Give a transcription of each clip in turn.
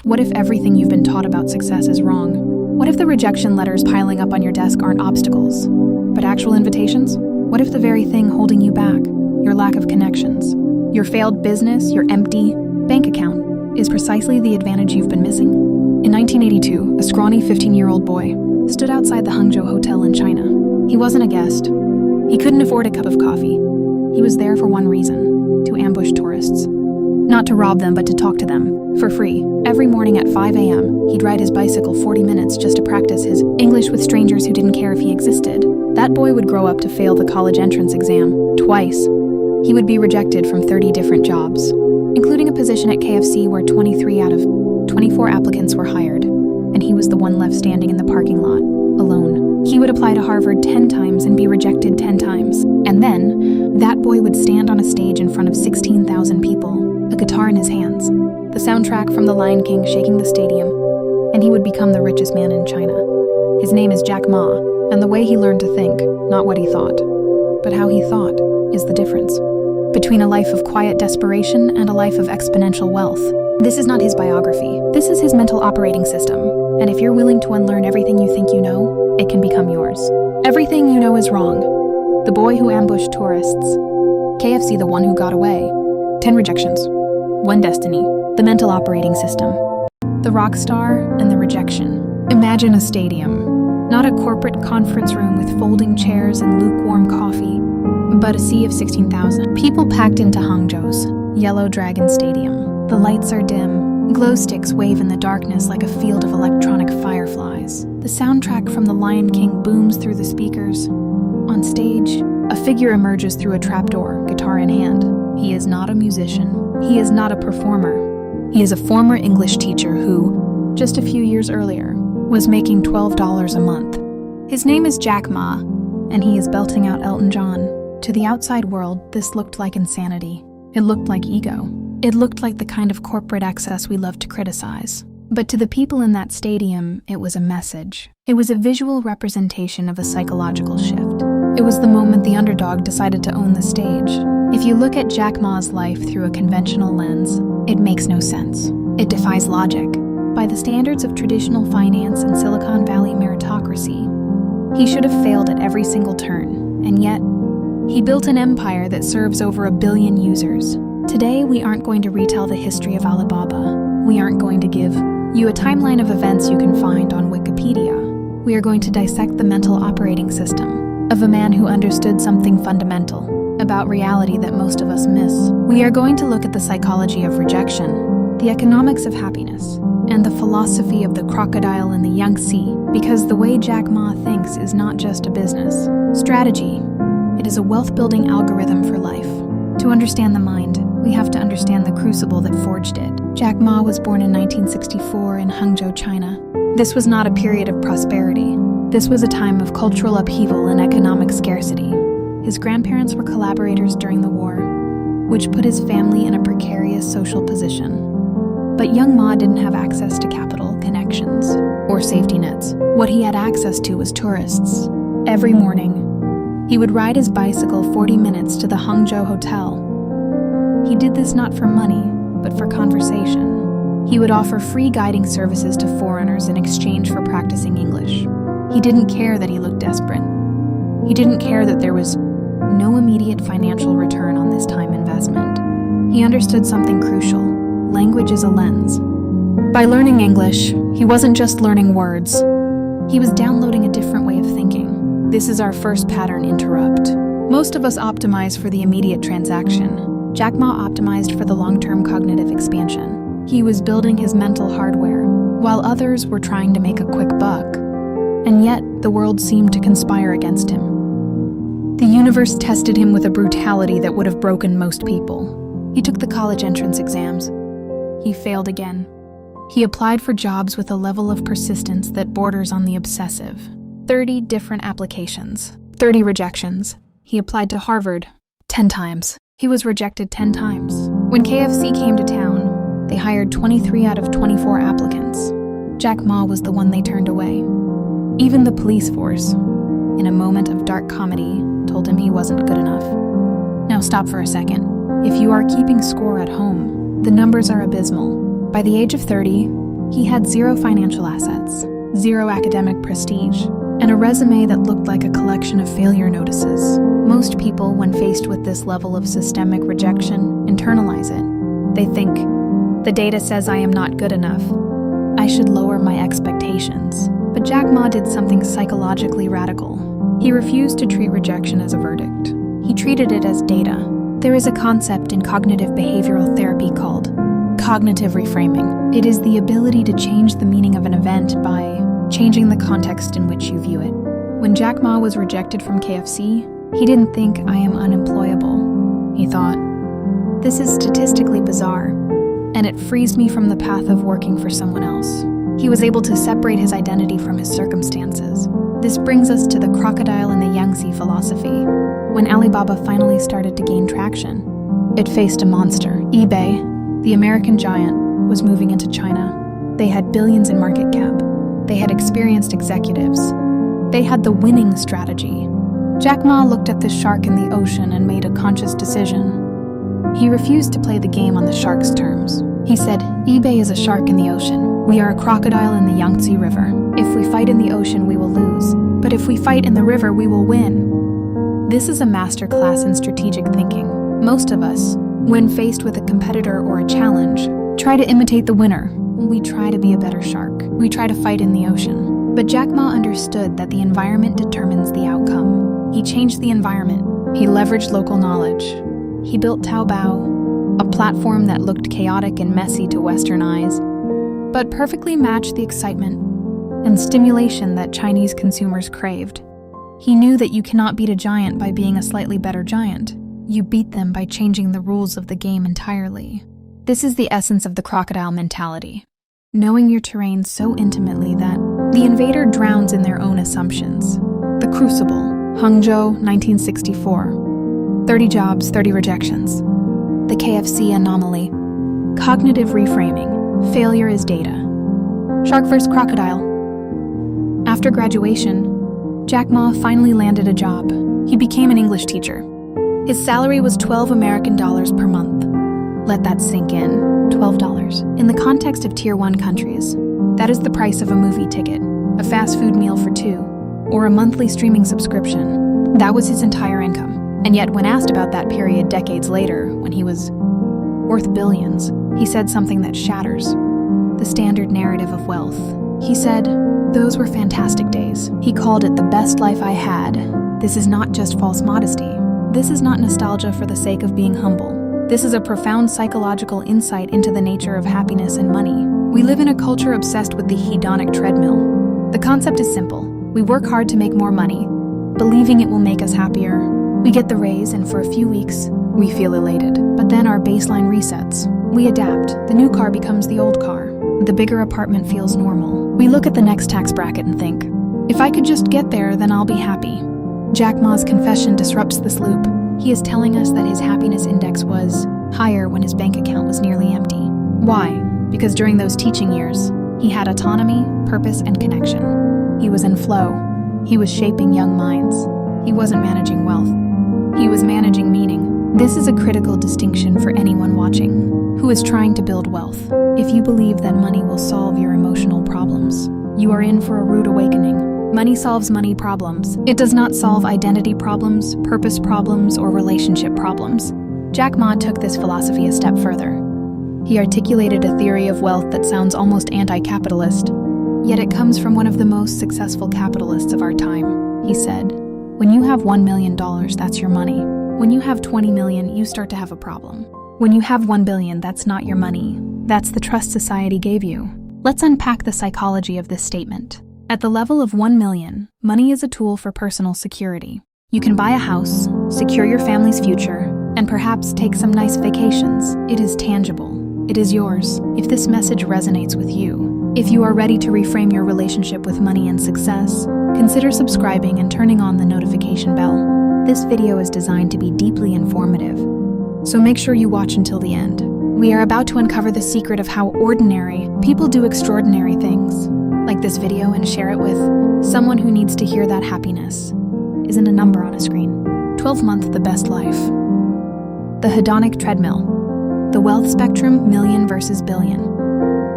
What if everything you've been taught about success is wrong? What if the rejection letters piling up on your desk aren't obstacles, but actual invitations? What if the very thing holding you back, your lack of connections, your failed business, your empty bank account, is precisely the advantage you've been missing? In 1982, a scrawny 15-year-old boy stood outside the Hangzhou Hotel in China. He wasn't a guest. He couldn't afford a cup of coffee. He was there for one reason: to ambush tourists. Not to rob them, but to talk to them, for free. Every morning at 5 a.m., he'd ride his bicycle 40 minutes just to practice his English with strangers who didn't care if he existed. That boy would grow up to fail the college entrance exam twice. He would be rejected from 30 different jobs, including a position at KFC where 23 out of 24 applicants were hired, and he was the one left standing in the parking lot, alone. He would apply to Harvard 10 times and be rejected 10 times. And then, that boy would stand on a stage in front of 16,000 people, a guitar in his hands, the soundtrack from The Lion King shaking the stadium, and he would become the richest man in China. His name is Jack Ma, and the way he learned to think, not what he thought, but how he thought, is the difference between a life of quiet desperation and a life of exponential wealth. This is not his biography. This is his mental operating system. And if you're willing to unlearn everything you think you know, it can become yours. Everything you know is wrong. The boy who ambushed tourists. KFC, the one who got away. 10 rejections. One destiny. The mental operating system. The rock star and the rejection. Imagine a stadium. Not a corporate conference room with folding chairs and lukewarm coffee, but a sea of 16,000. People packed into Hangzhou's Yellow Dragon Stadium. The lights are dim. Glow sticks wave in the darkness like a field of electronic fireflies. The soundtrack from The Lion King booms through the speakers. On stage, a figure emerges through a trapdoor, guitar in hand. He is not a musician. He is not a performer. He is a former English teacher who, just a few years earlier, was making $12 a month. His name is Jack Ma, and he is belting out Elton John. To the outside world, this looked like insanity. It looked like ego. It looked like the kind of corporate excess we love to criticize. But to the people in that stadium, it was a message. It was a visual representation of a psychological shift. It was the moment the underdog decided to own the stage. If you look at Jack Ma's life through a conventional lens, it makes no sense. It defies logic. By the standards of traditional finance and Silicon Valley meritocracy, he should have failed at every single turn, and yet, he built an empire that serves over 1 billion users. Today, we aren't going to retell the history of Alibaba. We aren't going to give you a timeline of events you can find on Wikipedia. We are going to dissect the mental operating system of a man who understood something fundamental about reality that most of us miss. We are going to look at the psychology of rejection, the economics of happiness, and the philosophy of the crocodile in the Yangtze, because the way Jack Ma thinks is not just a business strategy. It is a wealth-building algorithm for life. To understand the mind, we have to understand the crucible that forged it. Jack Ma was born in 1964 in Hangzhou, China. This was not a period of prosperity. This was a time of cultural upheaval and economic scarcity. His grandparents were collaborators during the war, which put his family in a precarious social position. But young Ma didn't have access to capital, connections, or safety nets. What he had access to was tourists. Every morning, he would ride his bicycle 40 minutes to the Hangzhou Hotel. He did this not for money, but for conversation. He would offer free guiding services to foreigners in exchange for practicing English. He didn't care that he looked desperate. He didn't care that there was no immediate financial return on this time investment. He understood something crucial. Language is a lens. By learning English, he wasn't just learning words. He was downloading a different way of thinking. This is our first pattern interrupt. Most of us optimize for the immediate transaction. Jack Ma optimized for the long-term cognitive expansion. He was building his mental hardware, while others were trying to make a quick buck. And yet, the world seemed to conspire against him. The universe tested him with a brutality that would have broken most people. He took the college entrance exams. He failed again. He applied for jobs with a level of persistence that borders on the obsessive. 30 different applications, 30 rejections. He applied to Harvard 10 times. He was rejected 10 times. When KFC came to town, they hired 23 out of 24 applicants. Jack Ma was the one they turned away. Even the police force, in a moment of dark comedy, told him he wasn't good enough. Now stop for a second. If you are keeping score at home, the numbers are abysmal. By the age of 30, He had zero financial assets, zero academic prestige, and a resume that looked like a collection of failure notices. Most people, when faced with this level of systemic rejection, internalize it. They think, the data says I am not good enough. I should lower my expectations. But Jack Ma did something psychologically radical. He refused to treat rejection as a verdict. He treated it as data. There is a concept in cognitive behavioral therapy called cognitive reframing. It is the ability to change the meaning of an event by changing the context in which you view it. When Jack Ma was rejected from KFC, he didn't think, I am unemployable. He thought, this is statistically bizarre, and it frees me from the path of working for someone else. He was able to separate his identity from his circumstances. This brings us to the crocodile and the Yangtze philosophy. When Alibaba finally started to gain traction, it faced a monster. eBay, the American giant, was moving into China. They had billions in market cap. They had experienced executives. They had the winning strategy. Jack Ma looked at the shark in the ocean and made a conscious decision. He refused to play the game on the shark's terms. He said, eBay is a shark in the ocean. We are a crocodile in the Yangtze River. If we fight in the ocean, we will lose. But if we fight in the river, we will win. This is a masterclass in strategic thinking. Most of us, when faced with a competitor or a challenge, try to imitate the winner. We try to be a better shark. We try to fight in the ocean. But Jack Ma understood that the environment determines the outcome. He changed the environment. He leveraged local knowledge. He built Taobao, a platform that looked chaotic and messy to Western eyes, but perfectly matched the excitement and stimulation that Chinese consumers craved. He knew that you cannot beat a giant by being a slightly better giant. You beat them by changing the rules of the game entirely. This is the essence of the crocodile mentality. Knowing your terrain so intimately that the invader drowns in their own assumptions. The Crucible, Hangzhou, 1964. 30 jobs, 30 rejections. The KFC anomaly. Cognitive reframing. Failure is data. Shark vs. crocodile. After graduation, Jack Ma finally landed a job. He became an English teacher. His salary was $12 American per month. Let that sink in. $12. In the context of Tier 1 countries, that is the price of a movie ticket, a fast food meal for two, or a monthly streaming subscription. That was his entire income. And yet, when asked about that period decades later, when he was worth billions, he said something that shatters the standard narrative of wealth. He said, those were fantastic days. He called it the best life I had. This is not just false modesty. This is not nostalgia for the sake of being humble. This is a profound psychological insight into the nature of happiness and money. We live in a culture obsessed with the hedonic treadmill. The concept is simple. We work hard to make more money, believing it will make us happier. We get the raise, and for a few weeks, we feel elated. But then our baseline resets. We adapt. The new car becomes the old car. The bigger apartment feels normal. We look at the next tax bracket and think, if I could just get there, then I'll be happy. Jack Ma's confession disrupts this loop. He is telling us that his happiness index was higher when his bank account was nearly empty. Why? Because during those teaching years, he had autonomy, purpose, and connection. He was in flow. He was shaping young minds. He wasn't managing wealth. He was managing meaning. This is a critical distinction for anyone watching who is trying to build wealth. If you believe that money will solve your emotional problems, you are in for a rude awakening. Money solves money problems. It does not solve identity problems, purpose problems, or relationship problems. Jack Ma took this philosophy a step further. He articulated a theory of wealth that sounds almost anti-capitalist, yet it comes from one of the most successful capitalists of our time. He said, when you have $1 million, that's your money. When you have 20 million, you start to have a problem. When you have 1 billion, that's not your money. That's the trust society gave you. Let's unpack the psychology of this statement. At the level of 1 million, money is a tool for personal security. You can buy a house, secure your family's future, and perhaps take some nice vacations. It is tangible. It is yours. If this message resonates with you, if you are ready to reframe your relationship with money and success, consider subscribing and turning on the notification bell. This video is designed to be deeply informative, so make sure you watch until the end. We are about to uncover the secret of how ordinary people do extraordinary things. Like this video and share it with someone who needs to hear that happiness isn't a number on a screen. 12-month The Best Life. The hedonic treadmill. The wealth spectrum, million versus billion.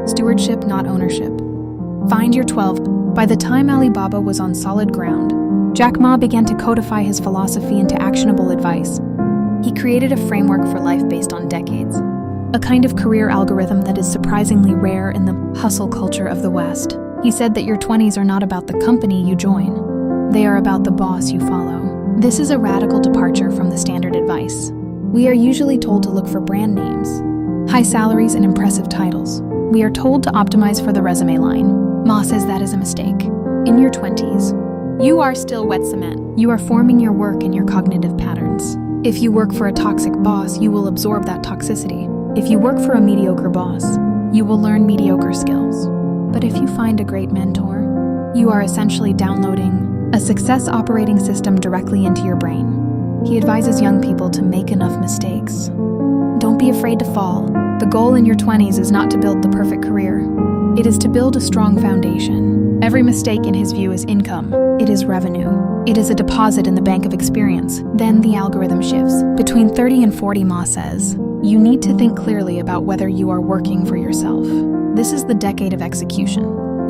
Stewardship, not ownership. Find your 12. By the time Alibaba was on solid ground, Jack Ma began to codify his philosophy into actionable advice. He created a framework for life based on decades, a kind of career algorithm that is surprisingly rare in the hustle culture of the West. He said that your 20s are not about the company you join. They are about the boss you follow. This is a radical departure from the standard advice. We are usually told to look for brand names, high salaries, and impressive titles. We are told to optimize for the resume line. Ma says that is a mistake. In your 20s, you are still wet cement. You are forming your work and your cognitive patterns. If you work for a toxic boss, you will absorb that toxicity. If you work for a mediocre boss, you will learn mediocre skills. But if you find a great mentor, you are essentially downloading a success operating system directly into your brain. He advises young people to make enough mistakes. Don't be afraid to fall. The goal in your 20s is not to build the perfect career. It is to build a strong foundation. Every mistake in his view is income. It is revenue. It is a deposit in the bank of experience. Then the algorithm shifts. Between 30 and 40, Ma says, you need to think clearly about whether you are working for yourself. This is the decade of execution.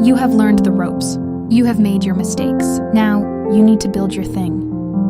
You have learned the ropes. You have made your mistakes. Now, you need to build your thing.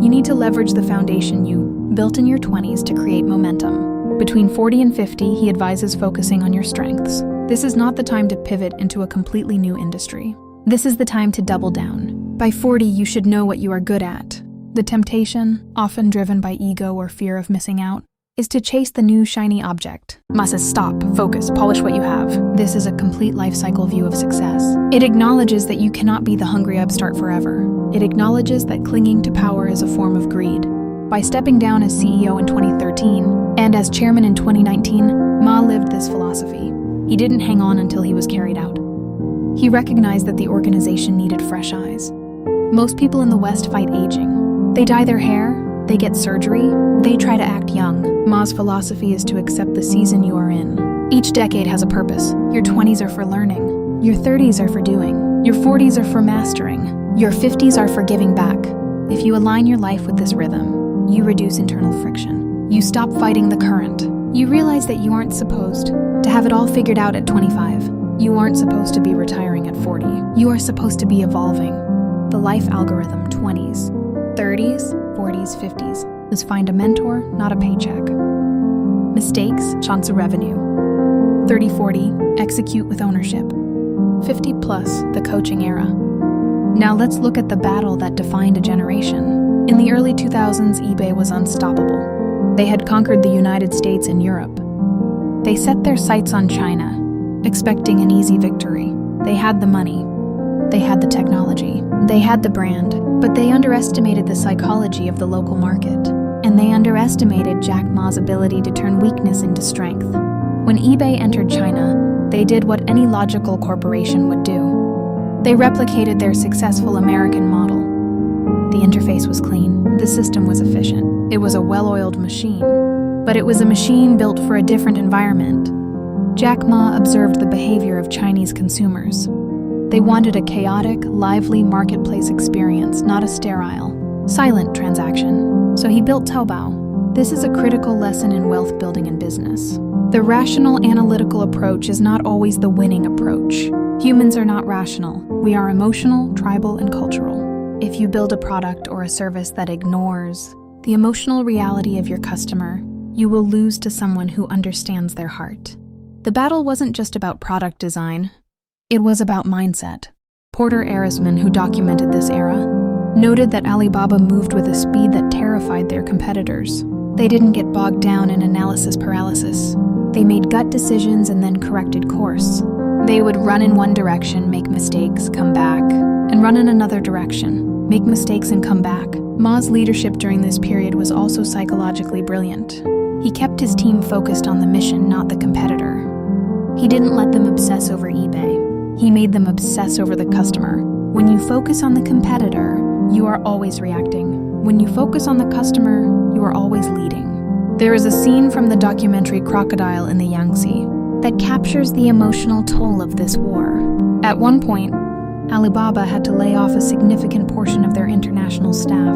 You need to leverage the foundation you built in your 20s to create momentum. Between 40 and 50, he advises focusing on your strengths. This is not the time to pivot into a completely new industry. This is the time to double down. By 40, you should know what you are good at. The temptation, often driven by ego or fear of missing out, is to chase the new shiny object. Ma says stop, focus, polish what you have. This is a complete life cycle view of success. It acknowledges that you cannot be the hungry upstart forever. It acknowledges that clinging to power is a form of greed. By stepping down as CEO in 2013 and as chairman in 2019, Ma lived this philosophy. He didn't hang on until he was carried out. He recognized that the organization needed fresh eyes. Most people in the West fight aging. They dye their hair, they get surgery, they try to act young. Ma's philosophy is to accept the season you are in. Each decade has a purpose. Your 20s are for learning. Your 30s are for doing. Your 40s are for mastering. Your 50s are for giving back. If you align your life with this rhythm, you reduce internal friction. You stop fighting the current. You realize that you aren't supposed to have it all figured out at 25. You aren't supposed to be retiring at 40. You are supposed to be evolving. The life algorithm: 20s, 30s, 40s, 50s is find a mentor, not a paycheck. Mistakes, chance of revenue. 30-40, execute with ownership. 50 plus, the coaching era. Now let's look at the battle that defined a generation. In the early 2000s, eBay was unstoppable. They had conquered the United States and Europe. They set their sights on China, expecting an easy victory. They had the money. They had the technology. They had the brand. But they underestimated the psychology of the local market. And they underestimated Jack Ma's ability to turn weakness into strength. When eBay entered China, they did what any logical corporation would do. They replicated their successful American model. The interface was clean. The system was efficient. It was a well-oiled machine. But it was a machine built for a different environment. Jack Ma observed the behavior of Chinese consumers. They wanted a chaotic, lively marketplace experience, not a sterile, silent transaction. So he built Taobao. This is a critical lesson in wealth building and business. The rational, analytical approach is not always the winning approach. Humans are not rational. We are emotional, tribal, and cultural. If you build a product or a service that ignores the emotional reality of your customer, you will lose to someone who understands their heart. The battle wasn't just about product design. It was about mindset. Porter Arisman, who documented this era, noted that Alibaba moved with a speed that terrified their competitors. They didn't get bogged down in analysis paralysis. They made gut decisions and then corrected course. They would run in one direction, make mistakes, come back, and run in another direction, make mistakes and come back. Ma's leadership during this period was also psychologically brilliant. He kept his team focused on the mission, not the competitor. He didn't let them obsess over eBay. He made them obsess over the customer. When you focus on the competitor, you are always reacting. When you focus on the customer, you are always leading. There is a scene from the documentary Crocodile in the Yangtze that captures the emotional toll of this war. At one point, Alibaba had to lay off a significant portion of their international staff.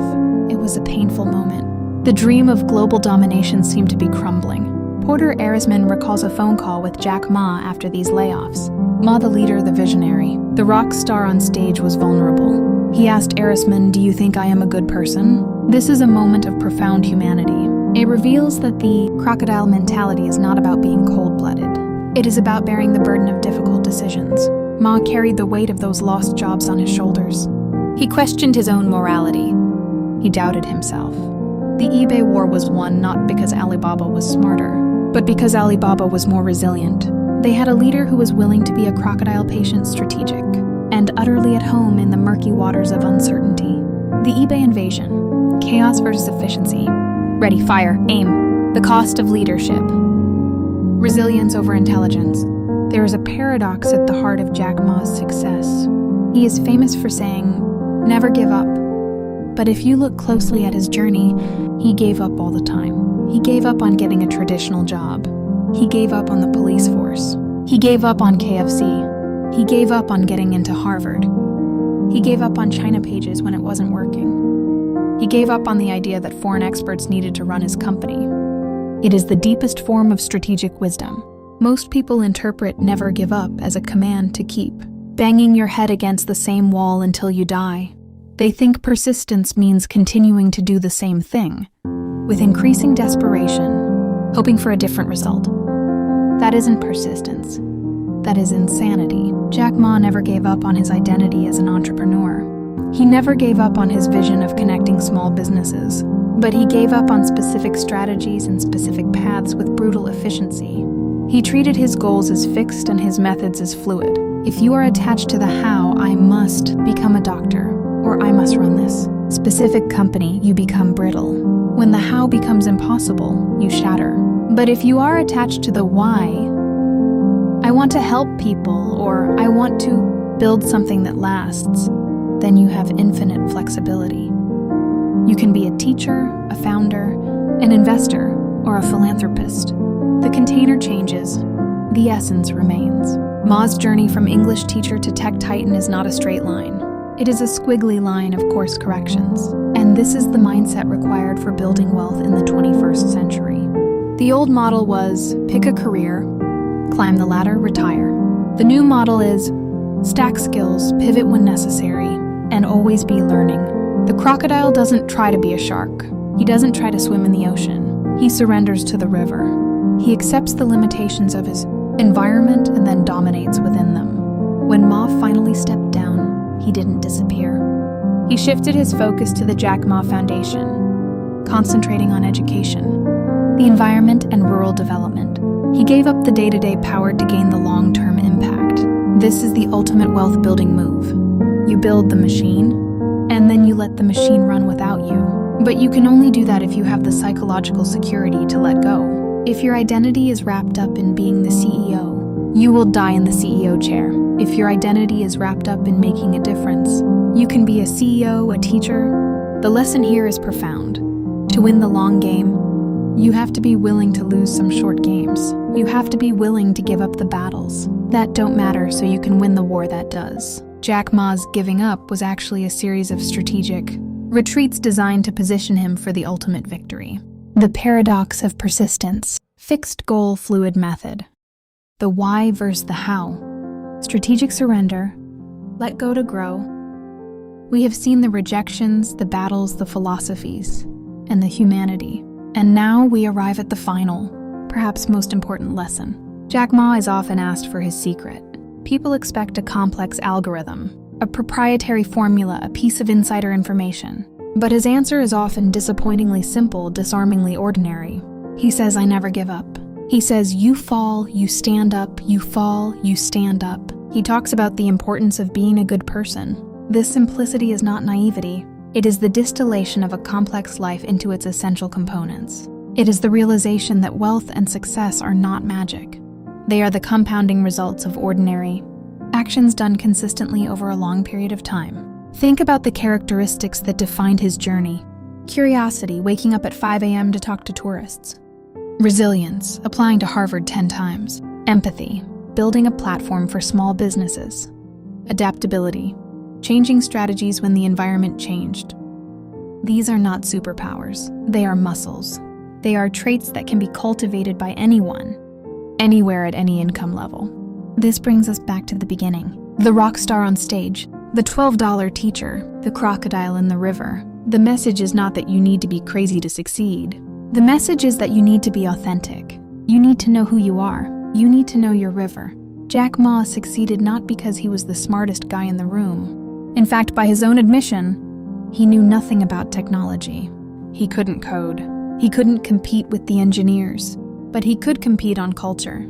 It was a painful moment. The dream of global domination seemed to be crumbling. Reporter Arisman recalls a phone call with Jack Ma after these layoffs. Ma, the leader, the visionary, the rock star on stage, was vulnerable. He asked Arisman, "Do you think I am a good person?" This is a moment of profound humanity. It reveals that the crocodile mentality is not about being cold-blooded. It is about bearing the burden of difficult decisions. Ma carried the weight of those lost jobs on his shoulders. He questioned his own morality. He doubted himself. The eBay war was won not because Alibaba was smarter, but because Alibaba was more resilient. They had a leader who was willing to be a crocodile-patient strategic, and utterly at home in the murky waters of uncertainty. The eBay invasion. Chaos versus efficiency. Ready, fire, aim. The cost of leadership. Resilience over intelligence. There is a paradox at the heart of Jack Ma's success. He is famous for saying, "Never give up." But if you look closely at his journey, he gave up all the time. He gave up on getting a traditional job. He gave up on the police force. He gave up on KFC. He gave up on getting into Harvard. He gave up on China pages when it wasn't working. He gave up on the idea that foreign experts needed to run his company. It is the deepest form of strategic wisdom. Most people interpret "never give up" as a command to keep banging your head against the same wall until you die. They think persistence means continuing to do the same thing, with increasing desperation, hoping for a different result. That isn't persistence. That is insanity. Jack Ma never gave up on his identity as an entrepreneur. He never gave up on his vision of connecting small businesses, but he gave up on specific strategies and specific paths with brutal efficiency. He treated his goals as fixed and his methods as fluid. If you are attached to the how, "I must become a doctor," or "I must run this specific company," you become brittle. When the how becomes impossible, you shatter. But if you are attached to the why, "I want to help people," or "I want to build something that lasts," then you have infinite flexibility. You can be a teacher, a founder, an investor, or a philanthropist. The container changes, the essence remains. Ma's journey from English teacher to tech titan is not a straight line. It is a squiggly line of course corrections, and this is the mindset required for building wealth in the 21st century. The old model was pick a career, climb the ladder, retire. The new model is stack skills, pivot when necessary, and always be learning. The crocodile doesn't try to be a shark. He doesn't try to swim in the ocean. He surrenders to the river. He accepts the limitations of his environment and then dominates within them. When Ma finally stepped down, he didn't disappear. He shifted his focus to the Jack Ma Foundation, concentrating on education, the environment, and rural development. He gave up the day-to-day power to gain the long-term impact. This is the ultimate wealth-building move. You build the machine, and then you let the machine run without you. But you can only do that if you have the psychological security to let go. If your identity is wrapped up in being the CEO, you will die in the CEO chair. If your identity is wrapped up in making a difference, you can be a CEO, a teacher. The lesson here is profound. To win the long game, you have to be willing to lose some short games. You have to be willing to give up the battles that don't matter so you can win the war that does. Jack Ma's giving up was actually a series of strategic retreats designed to position him for the ultimate victory. The paradox of persistence. Fixed goal, fluid method. The why versus the how. Strategic surrender. Let go to grow. We have seen the rejections, the battles, the philosophies, and the humanity. And now we arrive at the final, perhaps most important lesson. Jack Ma is often asked for his secret. People expect a complex algorithm, a proprietary formula, a piece of insider information. But his answer is often disappointingly simple, disarmingly ordinary. He says, "I never give up." He says, "You fall, you stand up, you fall, you stand up." He talks about the importance of being a good person. This simplicity is not naivety. It is the distillation of a complex life into its essential components. It is the realization that wealth and success are not magic. They are the compounding results of ordinary actions done consistently over a long period of time. Think about the characteristics that defined his journey. Curiosity, waking up at 5 a.m. to talk to tourists. Resilience, applying to Harvard 10 times. Empathy, building a platform for small businesses. Adaptability, changing strategies when the environment changed. These are not superpowers, they are muscles. They are traits that can be cultivated by anyone, anywhere at any income level. This brings us back to the beginning. The rock star on stage, the $12 teacher, the crocodile in the river. The message is not that you need to be crazy to succeed. The message is that you need to be authentic. You need to know who you are. You need to know your river. Jack Ma succeeded not because he was the smartest guy in the room. In fact, by his own admission, he knew nothing about technology. He couldn't code. He couldn't compete with the engineers. But he could compete on culture.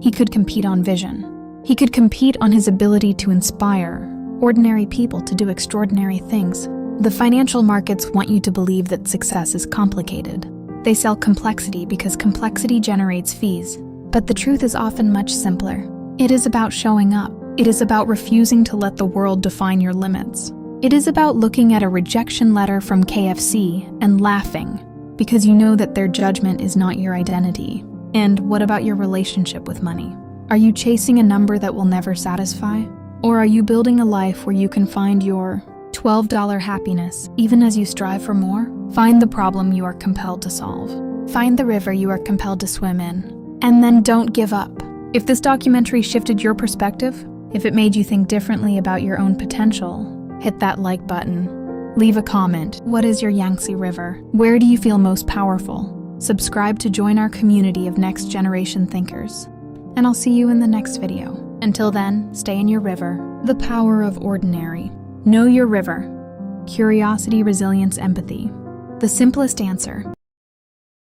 He could compete on vision. He could compete on his ability to inspire ordinary people to do extraordinary things. The financial markets want you to believe that success is complicated. They sell complexity because complexity generates fees. But the truth is often much simpler. It is about showing up. It is about refusing to let the world define your limits. It is about looking at a rejection letter from KFC and laughing because you know that their judgment is not your identity. And what about your relationship with money? Are you chasing a number that will never satisfy? Or are you building a life where you can find your $12 happiness even as you strive for more? Find the problem you are compelled to solve. Find the river you are compelled to swim in. And then don't give up. If this documentary shifted your perspective, if it made you think differently about your own potential, hit that like button. Leave a comment. What is your Yangtze River? Where do you feel most powerful? Subscribe to join our community of next generation thinkers. And I'll see you in the next video. Until then, stay in your river. The power of ordinary. Know your river. Curiosity, resilience, empathy. The simplest answer.